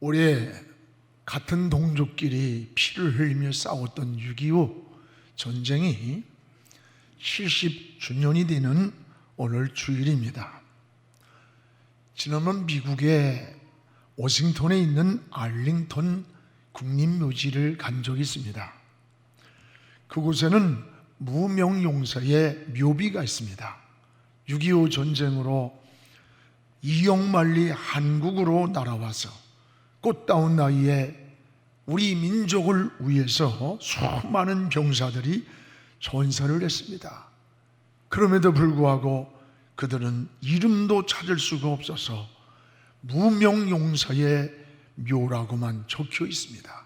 올해 같은 동족끼리 피를 흘리며 싸웠던 6.25 전쟁이 70주년이 되는 오늘 주일입니다. 지난번 미국의 워싱턴에 있는 알링턴 국립묘지를 간 적이 있습니다. 그곳에는 무명용사의 묘비가 있습니다. 6.25 전쟁으로 이영만리 한국으로 날아와서 꽃다운 나이에 우리 민족을 위해서 수많은 병사들이 전사를 했습니다. 그럼에도 불구하고 그들은 이름도 찾을 수가 없어서 무명용사의 묘라고만 적혀 있습니다.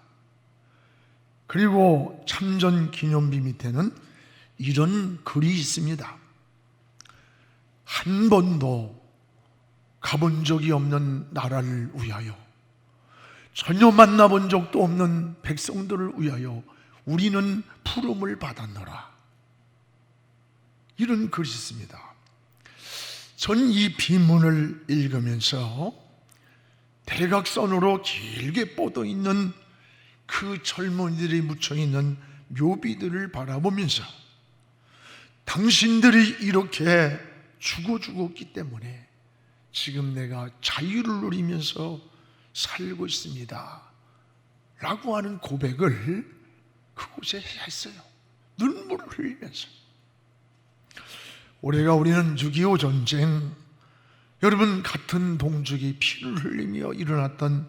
그리고 참전 기념비 밑에는 이런 글이 있습니다. 한 번도 가본 적이 없는 나라를 위하여, 전혀 만나본 적도 없는 백성들을 위하여 우리는 부름을 받았노라. 이런 글이 있습니다. 전 이 비문을 읽으면서 대각선으로 길게 뻗어 있는 그 젊은이들이 묻혀 있는 묘비들을 바라보면서 당신들이 이렇게 죽었기 때문에 지금 내가 자유를 누리면서 살고 있습니다 라고 하는 고백을 그곳에 했어요. 눈물을 흘리면서. 올해가 우리는 6.25 전쟁, 여러분 같은 동족이 피를 흘리며 일어났던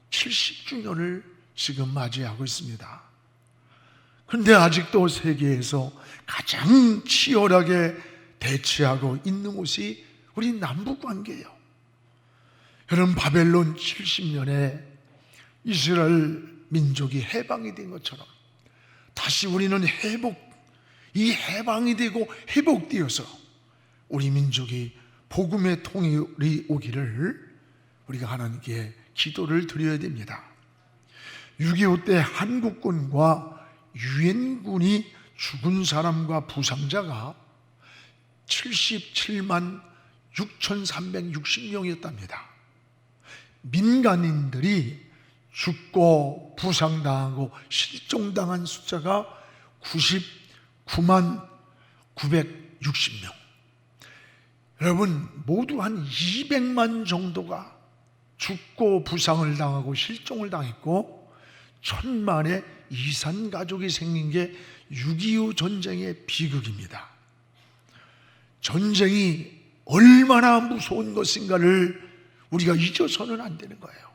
70주년을 지금 맞이하고 있습니다. 그런데 아직도 세계에서 가장 치열하게 대치하고 있는 곳이 우리 남북관계예요. 여러분, 바벨론 70년에 이스라엘 민족이 해방이 된 것처럼 다시 우리는 이 해방이 되고 회복되어서 우리 민족이 복음의 통일이 오기를 우리가 하나님께 기도를 드려야 됩니다. 6.25 때 한국군과 유엔군이 죽은 사람과 부상자가 77만 6,360명이었답니다. 민간인들이 죽고 부상당하고 실종당한 숫자가 99만 960명. 여러분, 모두 한 200만 정도가 죽고 부상을 당하고 실종을 당했고 1000만의 이산 가족이 생긴 게 6.25 전쟁의 비극입니다. 전쟁이 얼마나 무서운 것인가를 우리가 잊어서는 안 되는 거예요.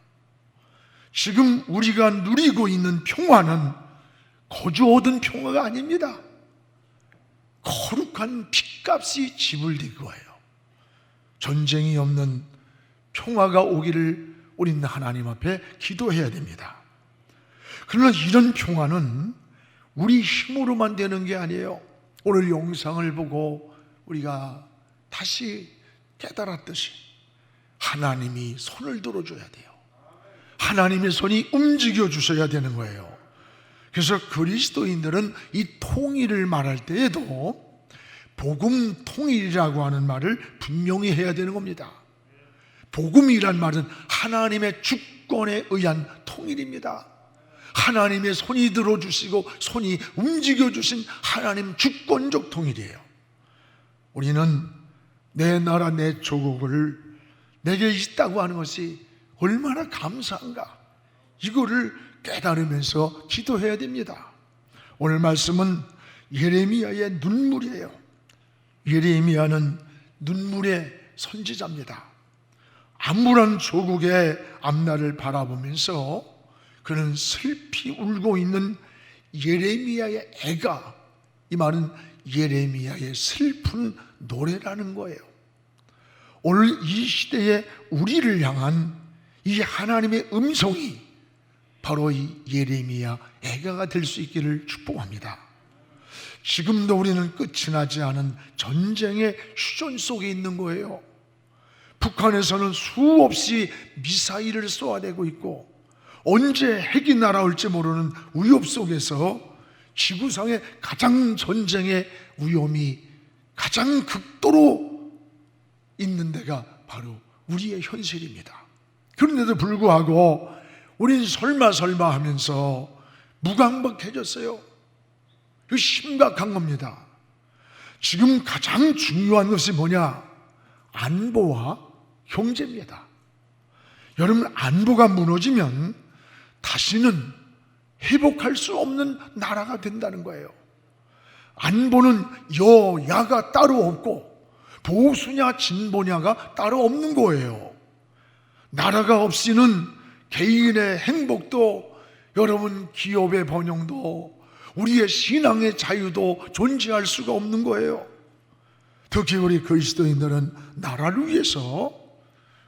지금 우리가 누리고 있는 평화는 거저 얻은 평화가 아닙니다. 거룩한 핏값이 지불된 거예요. 전쟁이 없는 평화가 오기를 우리는 하나님 앞에 기도해야 됩니다. 그러나 이런 평화는 우리 힘으로만 되는 게 아니에요. 오늘 영상을 보고 우리가 다시 깨달았듯이 하나님이 손을 들어줘야 돼요. 하나님의 손이 움직여 주셔야 되는 거예요. 그래서 그리스도인들은 이 통일을 말할 때에도 복음 통일이라고 하는 말을 분명히 해야 되는 겁니다. 복음이란 말은 하나님의 주권에 의한 통일입니다. 하나님의 손이 들어주시고 손이 움직여주신 하나님 주권적 통일이에요. 우리는 내 나라 내 조국을 내게 있다고 하는 것이 얼마나 감사한가, 이거를 깨달으면서 기도해야 됩니다. 오늘 말씀은 예레미야의 눈물이에요. 예레미야는 눈물의 선지자입니다. 암울한 조국의 앞날을 바라보면서 그는 슬피 울고 있는 예레미야의 애가, 이 말은 예레미야의 슬픈 노래라는 거예요. 오늘 이 시대에 우리를 향한 이 하나님의 음성이 바로 이 예레미야 애가가 될 수 있기를 축복합니다. 지금도 우리는 끝이 나지 않은 전쟁의 휴전 속에 있는 거예요. 북한에서는 수없이 미사일을 쏘아대고 있고 언제 핵이 날아올지 모르는 위협 속에서 지구상의 가장 전쟁의 위험이 가장 극도로 있는 데가 바로 우리의 현실입니다. 그런데도 불구하고 우린 설마 하면서 무감각해졌어요. 이거 심각한 겁니다. 지금 가장 중요한 것이 뭐냐? 안보와 경제입니다. 여러분, 안보가 무너지면 다시는 회복할 수 없는 나라가 된다는 거예요. 안보는 여야가 따로 없고 보수냐 진보냐가 따로 없는 거예요. 나라가 없이는 개인의 행복도, 여러분 기업의 번영도, 우리의 신앙의 자유도 존재할 수가 없는 거예요. 특히 우리 그리스도인들은 나라를 위해서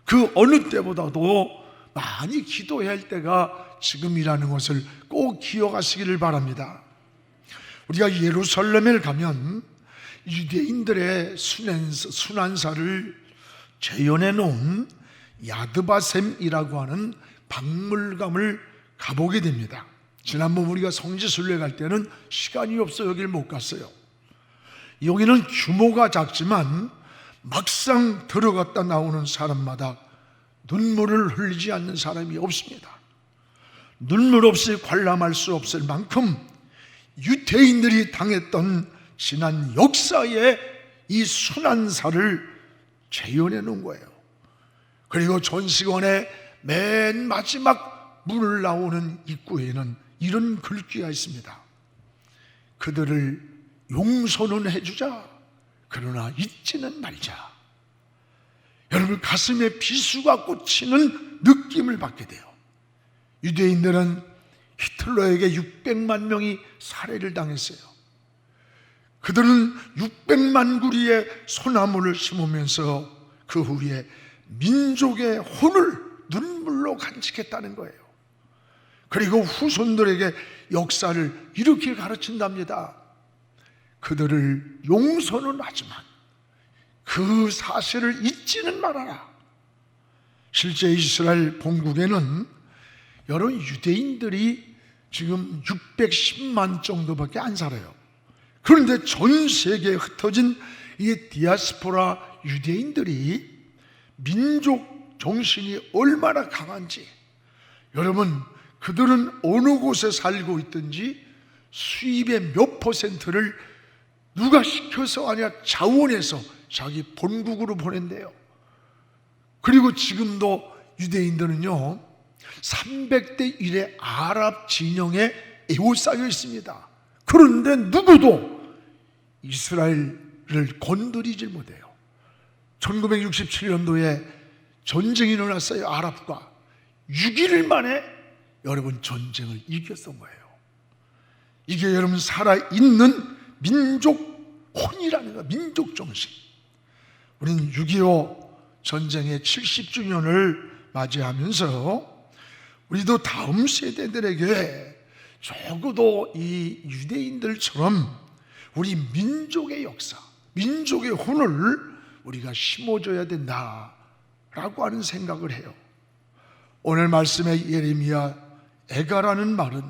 그 어느 때보다도 많이 기도해야 할 때가 지금이라는 것을 꼭 기억하시기를 바랍니다. 우리가 예루살렘에 가면 유대인들의 순환사를 재현해 놓은 야드바셈이라고 하는 박물관을 가보게 됩니다. 지난번 우리가 성지순례 갈 때는 시간이 없어 여기를 못 갔어요. 여기는 규모가 작지만 막상 들어갔다 나오는 사람마다 눈물을 흘리지 않는 사람이 없습니다. 눈물 없이 관람할 수 없을 만큼 유대인들이 당했던 지난 역사의 이 순환사를 재현해 놓은 거예요. 그리고 전시관의 맨 마지막 문을 나오는 입구에는 이런 글귀가 있습니다. 그들을 용서는 해주자, 그러나 잊지는 말자. 여러분, 가슴에 비수가 꽂히는 느낌을 받게 돼요. 유대인들은 히틀러에게 600만 명이 살해를 당했어요. 그들은 600만 구리의 소나무를 심으면서 그 후에 민족의 혼을 눈물로 간직했다는 거예요. 그리고 후손들에게 역사를 이렇게 가르친답니다. 그들을 용서는 하지만 그 사실을 잊지는 말아라. 실제 이스라엘 본국에는 여러 유대인들이 지금 610만 정도밖에 안 살아요. 그런데 전 세계에 흩어진 이 디아스포라 유대인들이 민족 정신이 얼마나 강한지, 여러분, 그들은 어느 곳에 살고 있든지 수입의 몇 퍼센트를 누가 시켜서 아니라 자원해서 자기 본국으로 보낸대요. 그리고 지금도 유대인들은요 300대 1의 아랍 진영에 에워싸여 있습니다. 그런데 누구도 이스라엘을 건드리질 못해요. 1967년도에 전쟁이 일어났어요. 아랍과 6일 만에 여러분 전쟁을 이겼던 거예요. 이게 여러분 살아있는 민족 혼이라는 거예요. 민족 정신. 우리는 6.25 전쟁의 70주년을 맞이하면서 우리도 다음 세대들에게 적어도 이 유대인들처럼 우리 민족의 역사, 민족의 혼을 우리가 심어줘야 된다라고 하는 생각을 해요. 오늘 말씀의 예레미야 애가라는 말은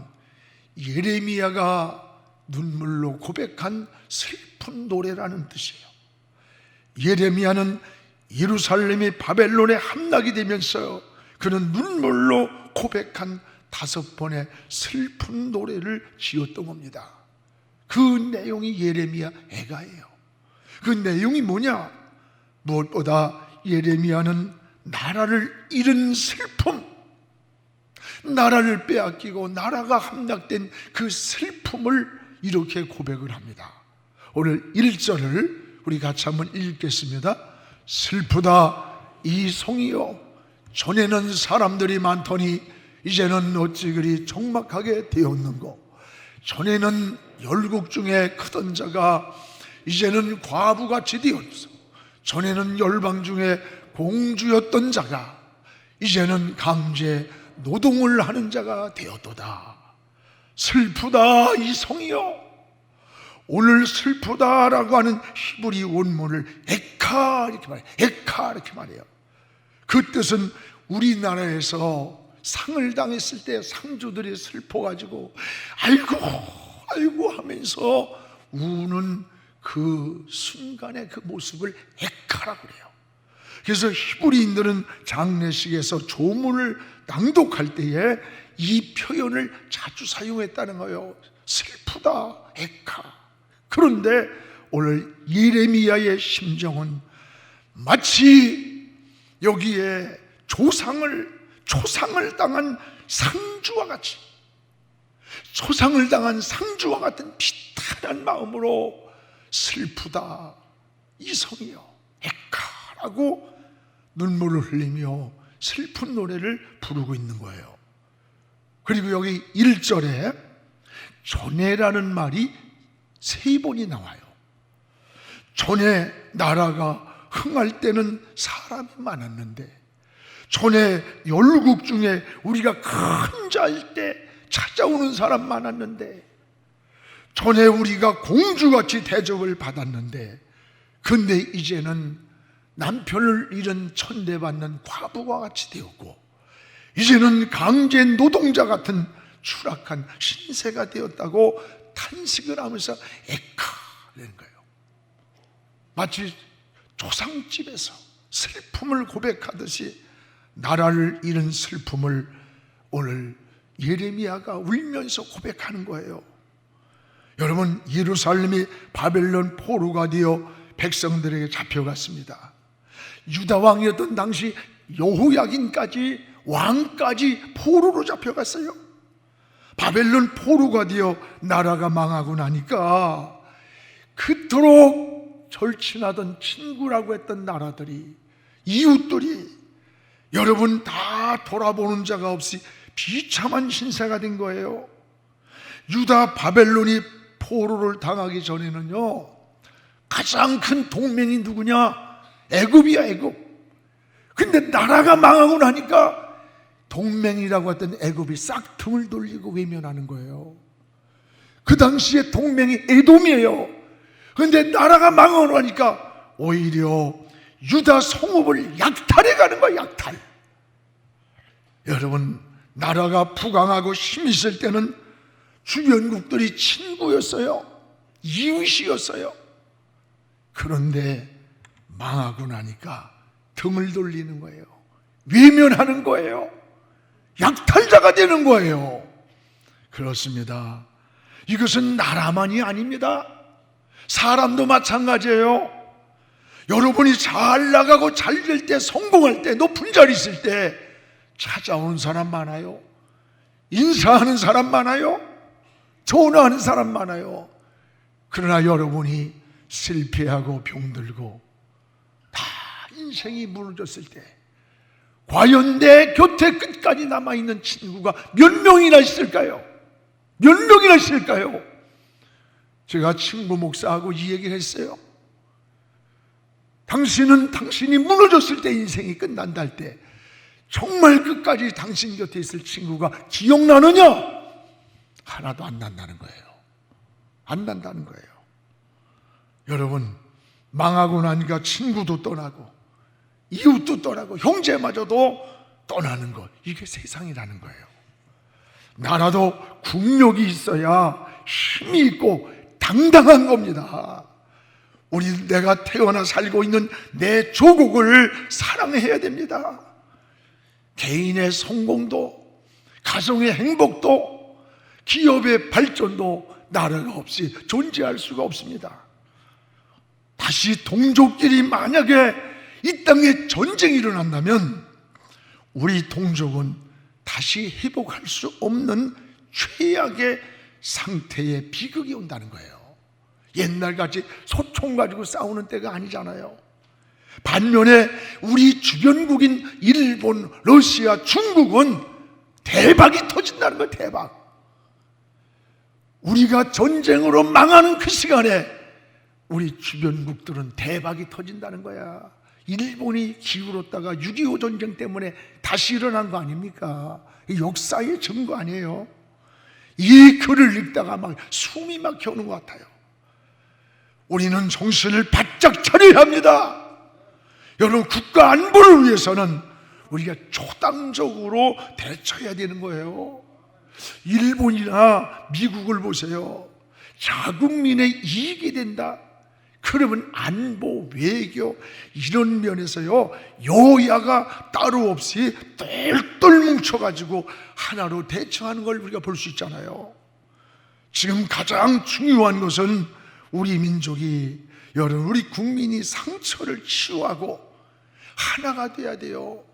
예레미야가 눈물로 고백한 슬픈 노래라는 뜻이에요. 예레미야는 예루살렘이 바벨론에 함락이 되면서 그는 눈물로 고백한 5번의 슬픈 노래를 지었던 겁니다. 그 내용이 예레미야 애가예요. 그 내용이 뭐냐? 무엇보다 예레미야는 나라를 잃은 슬픔, 나라를 빼앗기고 나라가 함락된 그 슬픔을 이렇게 고백을 합니다. 오늘 1절을 우리 같이 한번 읽겠습니다. 슬프다 이 성이여, 전에는 사람들이 많더니 이제는 어찌 그리 적막하게 되었는고. 전에는 열국 중에 크던 자가 이제는 과부같이 되었소. 전에는 열방 중에 공주였던 자가 이제는 강제 노동을 하는 자가 되었도다. 슬프다 이 성이여. 오늘 슬프다라고 하는 히브리 원문을 에카 이렇게 말해요. 에카 이렇게 말해요. 그 뜻은 우리나라에서 상을 당했을 때 상주들이 슬퍼가지고 아이고 하면서 우는 그 순간의 그 모습을 에카라고 그래요. 그래서 히브리인들은 장례식에서 조문을 낭독할 때에 이 표현을 자주 사용했다는 거예요. 슬프다, 에카. 그런데 오늘 예레미야의 심정은 마치 여기에 초상을 당한 상주와 같이, 초상을 당한 상주와 같은 비탄한 마음으로 슬프다 이성이여 에카라고 눈물을 흘리며 슬픈 노래를 부르고 있는 거예요. 그리고 여기 1절에 전에라는 말이 3번이 나와요. 전에 나라가 흥할 때는 사람이 많았는데, 전에 열국 중에 우리가 큰 자일 때 찾아오는 사람 많았는데, 전에 우리가 공주같이 대접을 받았는데, 근데 이제는 남편을 잃은 천대받는 과부와 같이 되었고, 이제는 강제 노동자 같은 추락한 신세가 되었다고 탄식을 하면서 에카라는 거예요. 마치 조상집에서 슬픔을 고백하듯이 나라를 잃은 슬픔을 오늘 예레미야가 울면서 고백하는 거예요. 여러분, 예루살렘이 바벨론 포로가 되어 백성들에게 잡혀갔습니다. 유다 왕이었던 당시 여호야긴까지, 왕까지 포로로 잡혀갔어요. 바벨론 포로가 되어 나라가 망하고 나니까 그토록 절친하던 친구라고 했던 나라들이, 이웃들이 여러분 다 돌아보는 자가 없이 비참한 신세가 된 거예요. 유다 바벨론이 포로를 당하기 전에는요, 가장 큰 동맹이 누구냐? 애굽이야, 애굽. 근데 나라가 망하고 나니까 동맹이라고 했던 애굽이 싹틈을 돌리고 외면하는 거예요. 그 당시에 동맹이 에돔이에요. 근데 나라가 망하고 나니까 오히려 유다 성읍을 약탈해 가는 거예요, 약탈. 여러분, 나라가 부강하고 힘이 있을 때는 주변국들이 친구였어요. 이웃이었어요. 그런데 망하고 나니까 등을 돌리는 거예요. 외면하는 거예요. 약탈자가 되는 거예요. 그렇습니다. 이것은 나라만이 아닙니다. 사람도 마찬가지예요. 여러분이 잘 나가고 잘 될 때, 성공할 때, 높은 자리 있을 때 찾아오는 사람 많아요. 인사하는 사람 많아요. 전화하는 사람 많아요. 그러나 여러분이 실패하고 병들고 다 인생이 무너졌을 때, 과연 내 곁에 끝까지 남아있는 친구가 몇 명이나 있을까요? 몇 명이나 있을까요? 제가 친구 목사하고 이 얘기를 했어요. 당신이 무너졌을 때 인생이 끝난다 할 때 정말 끝까지 당신 곁에 있을 친구가 기억나느냐? 하나도 안 난다는 거예요. 안 난다는 거예요. 여러분, 망하고 나니까 친구도 떠나고 이웃도 떠나고 형제마저도 떠나는 것, 이게 세상이라는 거예요. 나라도 국력이 있어야 힘이 있고 당당한 겁니다. 내가 태어나 살고 있는 내 조국을 사랑해야 됩니다. 개인의 성공도, 가정의 행복도, 기업의 발전도 나라가 없이 존재할 수가 없습니다. 다시 동족끼리 만약에 이 땅에 전쟁이 일어난다면 우리 동족은 다시 회복할 수 없는 최악의 상태의 비극이 온다는 거예요. 옛날같이 소총 가지고 싸우는 때가 아니잖아요. 반면에 우리 주변국인 일본, 러시아, 중국은 대박이 터진다는 거예요. 대박. 우리가 전쟁으로 망하는 그 시간에 우리 주변국들은 대박이 터진다는 거야. 일본이 기울었다가 6.25 전쟁 때문에 다시 일어난 거 아닙니까? 역사의 증거 아니에요? 이 글을 읽다가 막 숨이 막혀오는 것 같아요. 우리는 정신을 바짝 차려야 합니다. 여러분, 국가 안보를 위해서는 우리가 초당적으로 대처해야 되는 거예요. 일본이나 미국을 보세요. 자국민의 이익이 된다, 그러면 안보, 외교 이런 면에서요, 여야가 따로 없이 똘똘 뭉쳐가지고 하나로 대처하는 걸 우리가 볼 수 있잖아요. 지금 가장 중요한 것은 우리 민족이, 여러분, 우리 국민이 상처를 치유하고 하나가 돼야 돼요.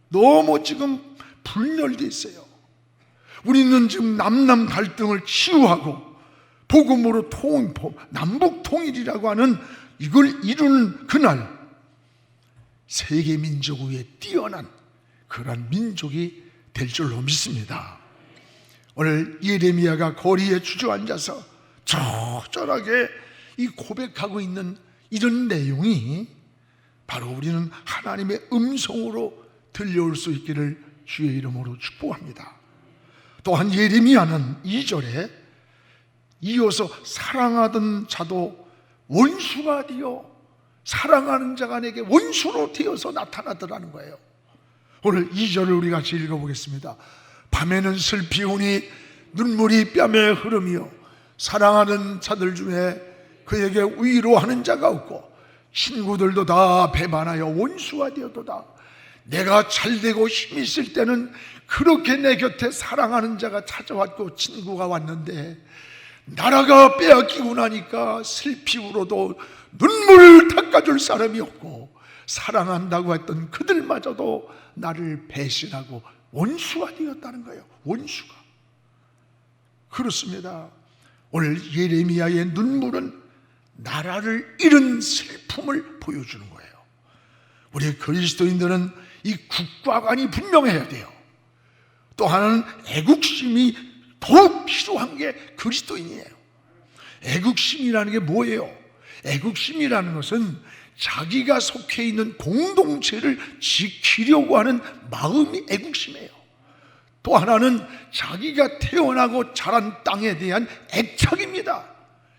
너무 지금 분열돼 있어요. 우리는 지금 남남 갈등을 치유하고 복음으로 남북 통일이라고 하는 이걸 이루는 그날, 세계 민족 위에 뛰어난 그러한 민족이 될 줄로 믿습니다. 오늘 예레미야가 거리에 주저앉아서 적절하게 이 고백하고 있는 이런 내용이 바로 우리는 하나님의 음성으로 들려올 수 있기를 주의 이름으로 축복합니다. 또한 예레미야는 2절에 이어서 사랑하던 자도 원수가 되어 사랑하는 자가 내게 원수로 되어서 나타나더라는 거예요. 오늘 2절을 우리 같이 읽어보겠습니다. 밤에는 슬피 우니 눈물이 뺨에 흐르며 사랑하는 자들 중에 그에게 위로하는 자가 없고 친구들도 다 배반하여 원수가 되었도다. 내가 잘되고 힘이 있을 때는 그렇게 내 곁에 사랑하는 자가 찾아왔고 친구가 왔는데 나라가 빼앗기고 나니까 슬피 울어도 눈물을 닦아줄 사람이 없고 사랑한다고 했던 그들마저도 나를 배신하고 원수가 되었다는 거예요. 원수가. 그렇습니다. 오늘 예레미야의 눈물은 나라를 잃은 슬픔을 보여주는 거예요. 우리 그리스도인들은 이 국가관이 분명해야 돼요. 또 하나는 애국심이 더욱 필요한 게 그리스도인이에요. 애국심이라는 게 뭐예요? 애국심이라는 것은 자기가 속해 있는 공동체를 지키려고 하는 마음이 애국심이에요. 또 하나는 자기가 태어나고 자란 땅에 대한 애착입니다.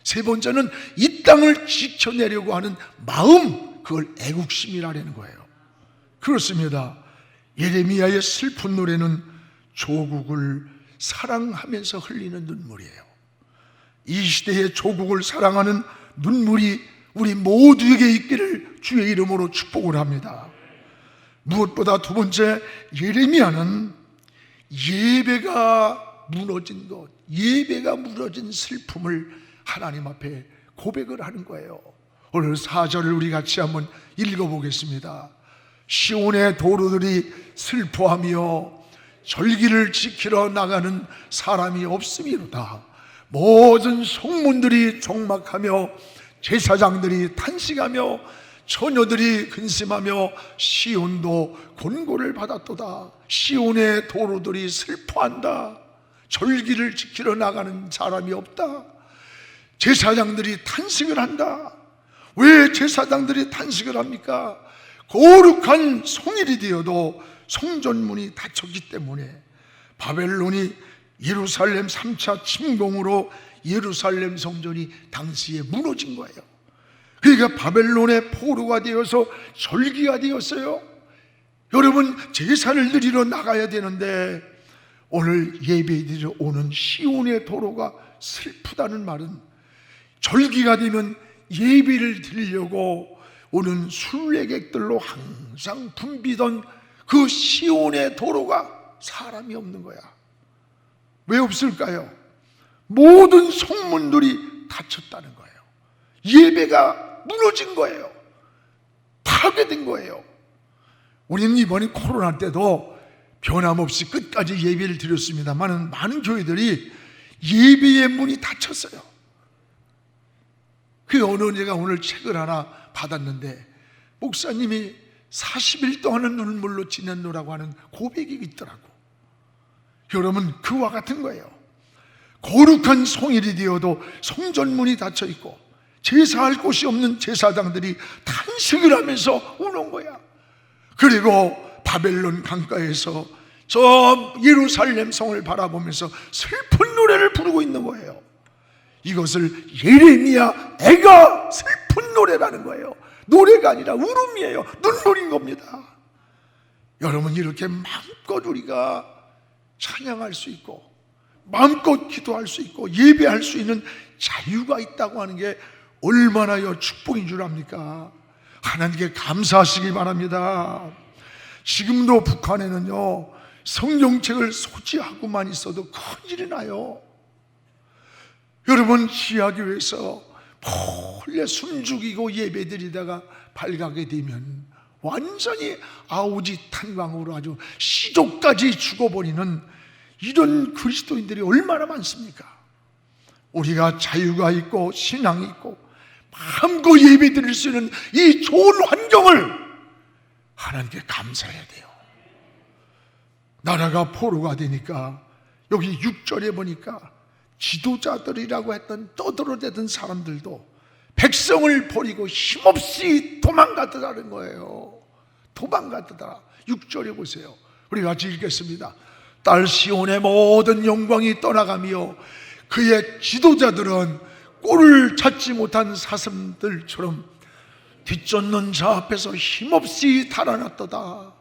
세 번째는 이 땅을 지켜내려고 하는 마음, 그걸 애국심이라는 거예요. 그렇습니다. 예레미야의 슬픈 노래는 조국을 사랑하면서 흘리는 눈물이에요. 이 시대의 조국을 사랑하는 눈물이 우리 모두에게 있기를 주의 이름으로 축복을 합니다. 무엇보다 두 번째, 예레미야는 예배가 무너진 것, 예배가 무너진 슬픔을 하나님 앞에 고백을 하는 거예요. 오늘 4절을 우리 같이 한번 읽어보겠습니다. 시온의 도로들이 슬퍼하며 절기를 지키러 나가는 사람이 없음이로다. 모든 성문들이 종막하며 제사장들이 탄식하며 처녀들이 근심하며 시온도 곤고를 받았도다. 시온의 도로들이 슬퍼한다. 절기를 지키러 나가는 사람이 없다. 제사장들이 탄식을 한다. 왜 제사장들이 탄식을 합니까? 거룩한 성일이 되어도 성전문이 닫혔기 때문에. 바벨론이 예루살렘 3차 침공으로 예루살렘 성전이 당시에 무너진 거예요. 그러니까 바벨론의 포로가 되어서 절기가 되었어요. 여러분, 제사를 드리러 나가야 되는데 오늘 예배 드리러 오는 시온의 도로가 슬프다는 말은 절기가 되면 예배를 드리려고 오는 순례객들로 항상 붐비던 그 시온의 도로가 사람이 없는 거야. 왜 없을까요? 모든 성문들이 닫혔다는 거예요. 예배가 무너진 거예요. 파괴된 거예요. 우리는 이번에 코로나 때도 변함없이 끝까지 예배를 드렸습니다만 많은 교회들이 예배의 문이 닫혔어요. 그 어느 제가 오늘 책을 하나 받았는데 목사님이 40일 동안은 눈물로 지냈노라고 하는 고백이 있더라고. 여러분, 그와 같은 거예요. 거룩한 성일이 되어도 성전문이 닫혀 있고 제사할 곳이 없는 제사장들이 탄식을 하면서 우는 거야. 그리고 바벨론 강가에서 저 예루살렘 성을 바라보면서 슬픈 노래를 부르고 있는 거예요. 이것을 예레미야 애가 슬픈 노래라는 거예요. 노래가 아니라 울음이에요. 눈물인 겁니다. 여러분, 이렇게 마음껏 우리가 찬양할 수 있고 마음껏 기도할 수 있고 예배할 수 있는 자유가 있다고 하는 게 얼마나 축복인 줄 압니까? 하나님께 감사하시기 바랍니다. 지금도 북한에는요, 성경책을 소지하고만 있어도 큰일이 나요. 여러분, 지하교회에서 몰래 숨죽이고 예배드리다가 발각이 되면 완전히 아우지 탄광으로 아주 시족까지 죽어버리는 이런 그리스도인들이 얼마나 많습니까? 우리가 자유가 있고 신앙이 있고 마음껏 예배 드릴 수 있는 이 좋은 환경을 하나님께 감사해야 돼요. 나라가 포로가 되니까 여기 6절에 보니까 지도자들이라고 했던 떠들어대던 사람들도 백성을 버리고 힘없이 도망가더라는 거예요. 도망가더라. 6절에 보세요. 우리 같이 읽겠습니다. 딸 시온의 모든 영광이 떠나가며 그의 지도자들은 꼴을 찾지 못한 사슴들처럼 뒤쫓는 자 앞에서 힘없이 달아났도다.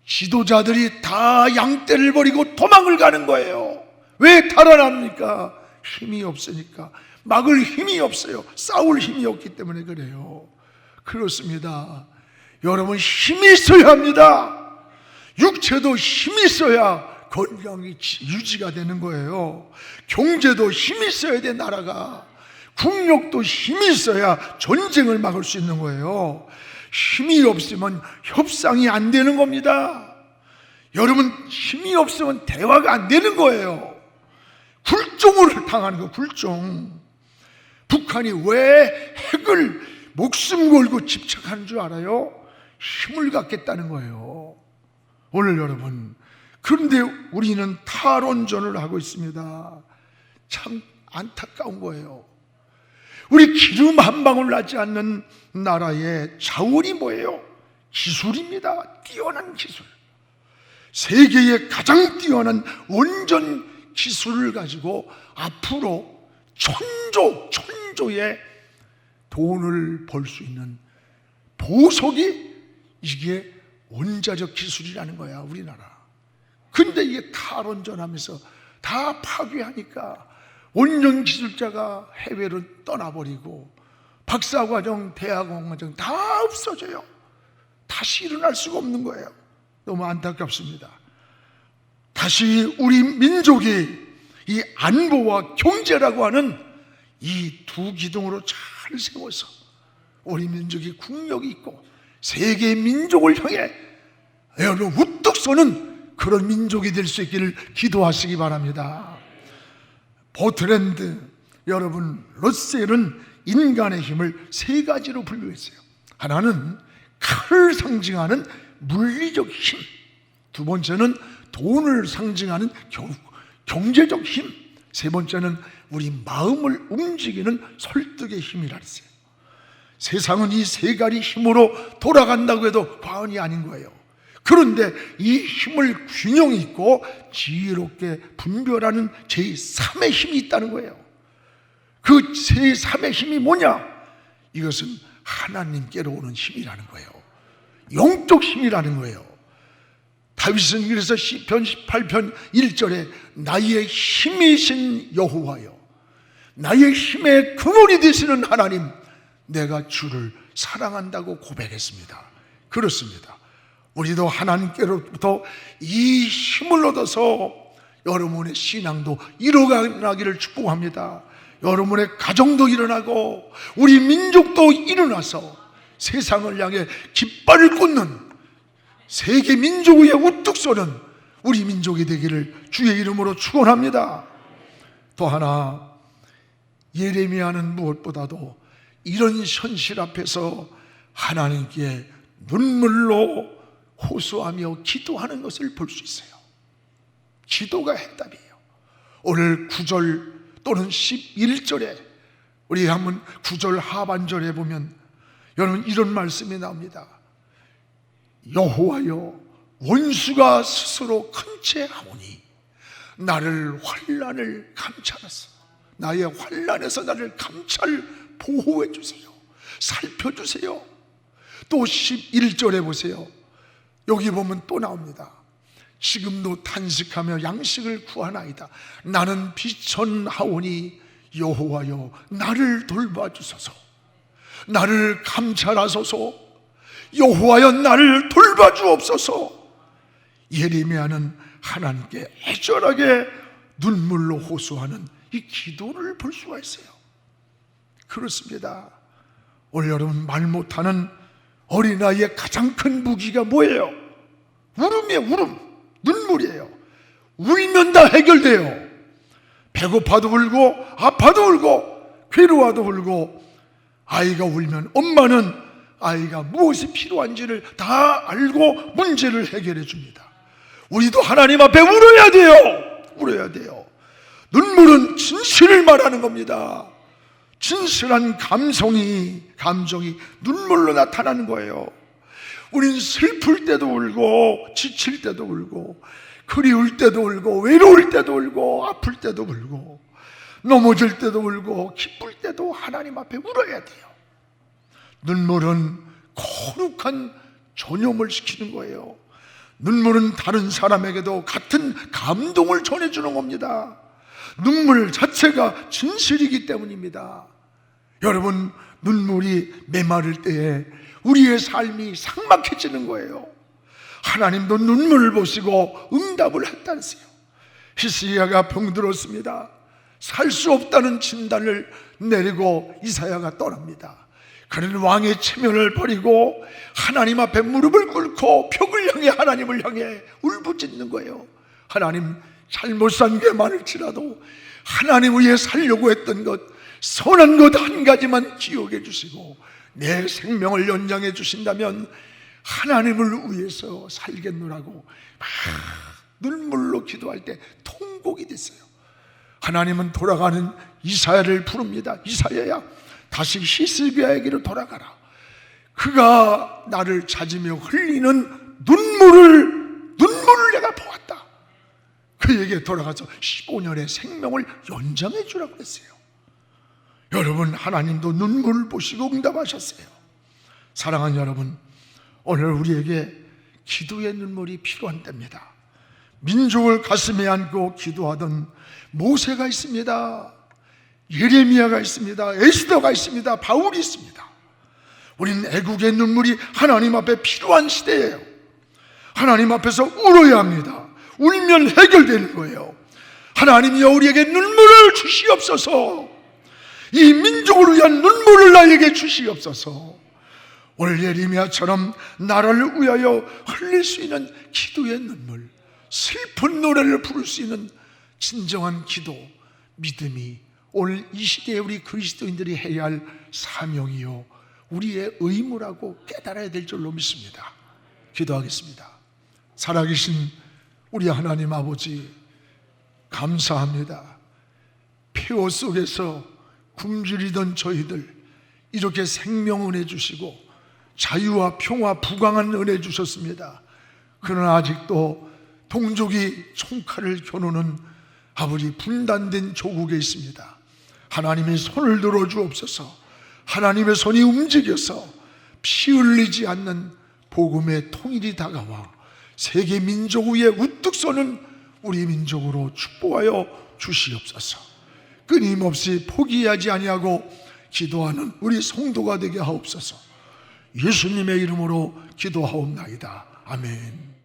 지도자들이 다 양떼를 버리고 도망을 가는 거예요. 왜 달아납니까? 힘이 없으니까. 막을 힘이 없어요. 싸울 힘이 없기 때문에 그래요. 그렇습니다. 여러분, 힘이 있어야 합니다. 육체도 힘이 있어야 건강이 유지가 되는 거예요. 경제도 힘이 있어야 돼. 나라가 국력도 힘이 있어야 전쟁을 막을 수 있는 거예요. 힘이 없으면 협상이 안 되는 겁니다. 여러분, 힘이 없으면 대화가 안 되는 거예요. 굴종을 당하는 거, 굴종. 북한이 왜 핵을 목숨 걸고 집착하는 줄 알아요? 힘을 갖겠다는 거예요. 오늘 여러분, 그런데 우리는 탈원전을 하고 있습니다. 참 안타까운 거예요. 우리 기름 한 방울 나지 않는 나라의 자원이 뭐예요? 기술입니다. 뛰어난 기술. 세계의 가장 뛰어난 원전 기술을 가지고 앞으로 천조의 돈을 벌 수 있는 보석이 이게 원자력 기술이라는 거야, 우리나라. 근데 이게 탈원전하면서 다 파괴하니까 원전 기술자가 해외로 떠나버리고 박사과정, 대학원과정 다 없어져요. 다시 일어날 수가 없는 거예요. 너무 안타깝습니다. 다시 우리 민족이 이 안보와 경제라고 하는 이 두 기둥으로 잘 세워서 우리 민족이 국력이 있고 세계 민족을 향해 여러분 우뚝 서는 그런 민족이 될 수 있기를 기도하시기 바랍니다. 보트랜드, 여러분, 러셀은 인간의 힘을 세 가지로 분류했어요. 하나는 칼을 상징하는 물리적 힘, 두 번째는 돈을 상징하는 경제적 힘, 세 번째는 우리 마음을 움직이는 설득의 힘이라 했어요. 세상은 이 세 가지 힘으로 돌아간다고 해도 과언이 아닌 거예요. 그런데 이 힘을 균형 있고 지혜롭게 분별하는 제3의 힘이 있다는 거예요. 그 제3의 힘이 뭐냐? 이것은 하나님께로 오는 힘이라는 거예요. 영적 힘이라는 거예요. 다윗은 그래서 시편 18편 1절에 나의 힘이신 여호와여, 나의 힘의 근원이 되시는 하나님, 내가 주를 사랑한다고 고백했습니다. 그렇습니다. 우리도 하나님께로부터 이 힘을 얻어서 여러분의 신앙도 일어나기를 축복합니다. 여러분의 가정도 일어나고 우리 민족도 일어나서 세상을 향해 깃발을 꽂는 세계 민족의 우뚝 서는 우리 민족이 되기를 주의 이름으로 축원합니다. 또 하나, 예레미야는 무엇보다도 이런 현실 앞에서 하나님께 눈물로 호소하며 기도하는 것을 볼 수 있어요. 기도가 해답이에요. 오늘 9절 또는 11절에 우리 한번 9절 하반절에 보면 여러분 이런 말씀이 나옵니다. 여호와여, 원수가 스스로 큰 채 하오니 나를 환난을 감찰하소. 나의 환난에서 나를 감찰 보호해 주세요. 살펴주세요. 또 11절에 보세요. 여기 보면 또 나옵니다. 지금도 탄식하며 양식을 구하나이다. 나는 비천하오니 여호와여 나를 돌봐주소서, 나를 감찰하소서, 여호와여 나를 돌봐주옵소서. 예레미야는 하나님께 애절하게 눈물로 호소하는 이 기도를 볼 수가 있어요. 그렇습니다. 오늘 여러분, 말 못하는 어린아이의 가장 큰 무기가 뭐예요? 울음이에요. 울음, 눈물이에요. 울면 다 해결돼요. 배고파도 울고 아파도 울고 괴로워도 울고, 아이가 울면 엄마는 아이가 무엇이 필요한지를 다 알고 문제를 해결해 줍니다. 우리도 하나님 앞에 울어야 돼요. 울어야 돼요. 눈물은 진실을 말하는 겁니다. 진실한 감정이 눈물로 나타나는 거예요. 우린 슬플 때도 울고 지칠 때도 울고 그리울 때도 울고 외로울 때도 울고 아플 때도 울고 넘어질 때도 울고 기쁠 때도 하나님 앞에 울어야 돼요. 눈물은 거룩한 전염을 시키는 거예요. 눈물은 다른 사람에게도 같은 감동을 전해주는 겁니다. 눈물 자체가 진실이기 때문입니다. 여러분, 눈물이 메마를 때에 우리의 삶이 삭막해지는 거예요. 하나님도 눈물을 보시고 응답을 했다는데요. 히스기야가 병들었습니다. 살 수 없다는 진단을 내리고 이사야가 떠납니다. 그는 왕의 체면을 버리고 하나님 앞에 무릎을 꿇고 벽을 향해 하나님을 향해 울부짖는 거예요. 하나님, 잘못 산 게 많을지라도 하나님 위해 살려고 했던 것, 선한 것 한 가지만 기억해 주시고 내 생명을 연장해 주신다면 하나님을 위해서 살겠노라고 막 눈물로 기도할 때 통곡이 됐어요. 하나님은 돌아가는 이사야를 부릅니다. 이사야야, 다시 히스기야에게로 돌아가라. 그가 나를 찾으며 흘리는 눈물을 내가 보았다. 그에게 돌아가서 15년의 생명을 연장해 주라고 했어요. 여러분, 하나님도 눈물을 보시고 응답하셨어요. 사랑하는 여러분, 오늘 우리에게 기도의 눈물이 필요한 때입니다. 민족을 가슴에 안고 기도하던 모세가 있습니다. 예레미야가 있습니다. 에스더가 있습니다. 바울이 있습니다. 우리는 애국의 눈물이 하나님 앞에 필요한 시대예요. 하나님 앞에서 울어야 합니다. 울면 해결되는 거예요. 하나님이여 우리에게 눈물을 주시옵소서. 이 민족을 위한 눈물을 나에게 주시옵소서. 오늘 예레미야처럼 나라를 위하여 흘릴 수 있는 기도의 눈물, 슬픈 노래를 부를 수 있는 진정한 기도, 믿음이 오늘 이 시대에 우리 그리스도인들이 해야 할 사명이요 우리의 의무라고 깨달아야 될 줄로 믿습니다. 기도하겠습니다. 살아계신 우리 하나님 아버지, 감사합니다. 폐허 속에서 굶주리던 저희들 이렇게 생명 은혜 주시고 자유와 평화 부강한 은혜 주셨습니다. 그러나 아직도 동족이 총칼을 겨누는 아버지 분단된 조국에 있습니다. 하나님의 손을 들어 주옵소서. 하나님의 손이 움직여서 피 흘리지 않는 복음의 통일이 다가와 세계 민족 위에 우뚝 서는 우리 민족으로 축복하여 주시옵소서. 끊임없이 포기하지 아니하고 기도하는 우리 성도가 되게 하옵소서. 예수님의 이름으로 기도하옵나이다. 아멘.